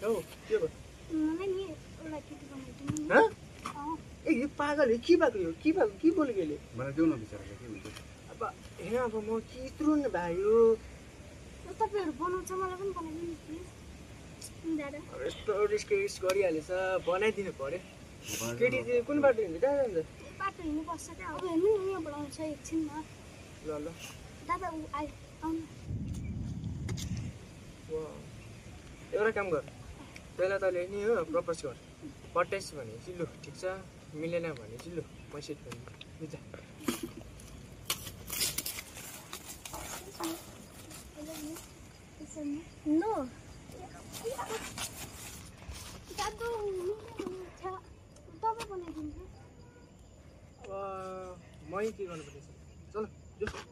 हो के भयो मलाई नि एउटा केटी बनाइदिनु ह ए यो पागल हो के भएको यो के बोल्यो गेले मलाई देऊ न बिचारा के हुन्छ अब हेर अब म के यत्रो न भाइयो तपाईहरु बनाउँछ मलाई पनि बनाइदिनु प्लिज दादा अब यस्तो रिस्क गरिहालेछ बनाइदिनु पर्यो केटी चाहिँ कुन बाटो हिँड्दै जान्छ बाटो हिँड्नु पर्छ क्या अब हेर्नु नि यहाँबाट आउँछ एकछिनमा ल ल दादा ऊ आउनु एउटा काम गर पहिला तैँले नि हो प्रपोज गर पटाइस भनेपछि लु ठिक छ मिलेन भनेपछि लु म सेट गरिदिन्छु बुझ्छ नो दादु तपाईँ बनाइदिनु अब मै के गर्नु पर्छ चल जो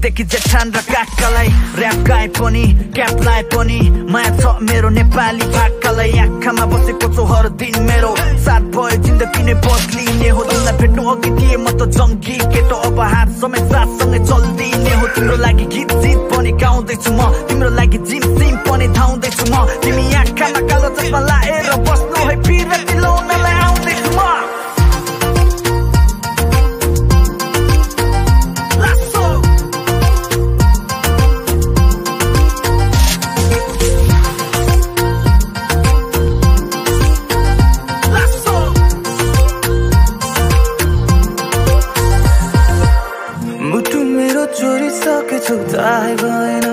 देखि जेठान र काकालाई र्याप गाए पनि क्यापलाई पनि माया छ मेरो नेपाली भाकालाई आँखामा बसेको छु हर दिन मेरो साथ भयो जिन्दगी नै बदलिने हो तिमीलाई भेट्नु अघि थिए म त जङ्गी केटो अब हात समेत साथसँगै चल्दिने हो तिम्रो लागि गीत जित पनि गाउँदैछु म तिम्रो लागि जिम सिम पनि धाउँदैछु म तिमी आँखामा कालो चस्मा लाएर बस्नु है पिर दिलाउनलाई आउँदैछु म थाहै भएन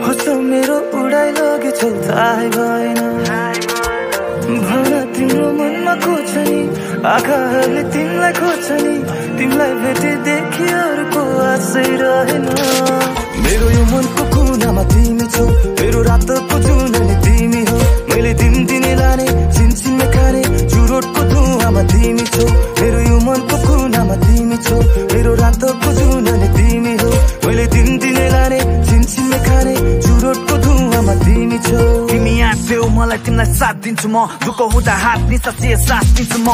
होस मेरो उडाइ लगेछौ थाहै भएन भन तिम्रो मनमा खोज्छ नि आँखाहरूले तिमीलाई खोज्छ नि तिमीलाई भेटेदेखि अरूको आशै रहेन मेरो यो मनको कुनामा तिमी छौ मेरो रातको जुननी तिमी हो मैले दिने लाने छिनछिनले खाने चुरोटको धुवामा तिमी छौ मेरो यो मनको कुनामा तिमी छौ मेरो रातको जुननी तिमी हो मैले दिने लाने छिनछिनले खाने चुरोटको धुवामा तिमी छौ तिमी आफै मलाई तिमीलाई साथ दिन्छु म दुःख हुँदा हात निसासिए साथ दिन्छु म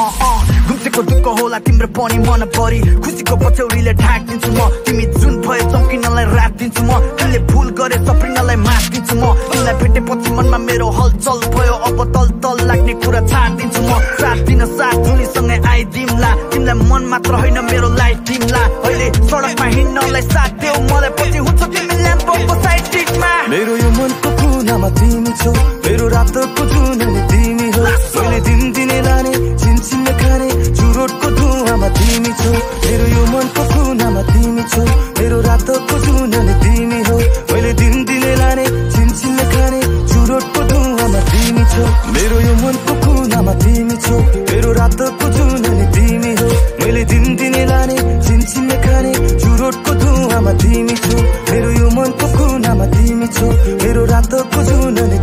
घुम्सेको दुःख होला तिम्रो पनि मन परी खुसीको पछौरीले ढाक दिन्छु म तिमी जुन भए चम्किनलाई रात दिन्छु म तिमीले भुल गरे सप्रिनलाई माफ दिन्छु म तिमीलाई भेटेपछि मनमा मेरो हलचल भयो अब तल तल लाग्ने कुरा छाड दिन्छु म साथ दिन साथ धुनीसँगै आइदिउँला तिमीलाई मन मात्र होइन मेरो लाइफ दिउँला अहिले सडकमा हिँड्नलाई साथ देऊ मलाई पछि हुन्छ तिमी ल्याम्पोको साइड सिटमा मेरो यो मनको कुनामा तिमी छौ मेरो रातको जुननी तिमी हो मैले दिने लाने छिनछिनले खाने चुरोटको धुवामा तिमी छौ मेरो यो मनको कुनामा तिमी छौ मेरो रातको जुननी तिमी हो मैले दिने लाने छिनछिनले खाने चुरोटको धुवामा तिमी छौ मेरो यो मनको कुनामा तिमी छौ मेरो रातको जुननी तिमी हो मैले दिने लाने छिनछिनले खाने चुरोटको धुवामा तिमी छौ मेरो यो मनको कुनामा तिमी छौ मेरो रातको जुननी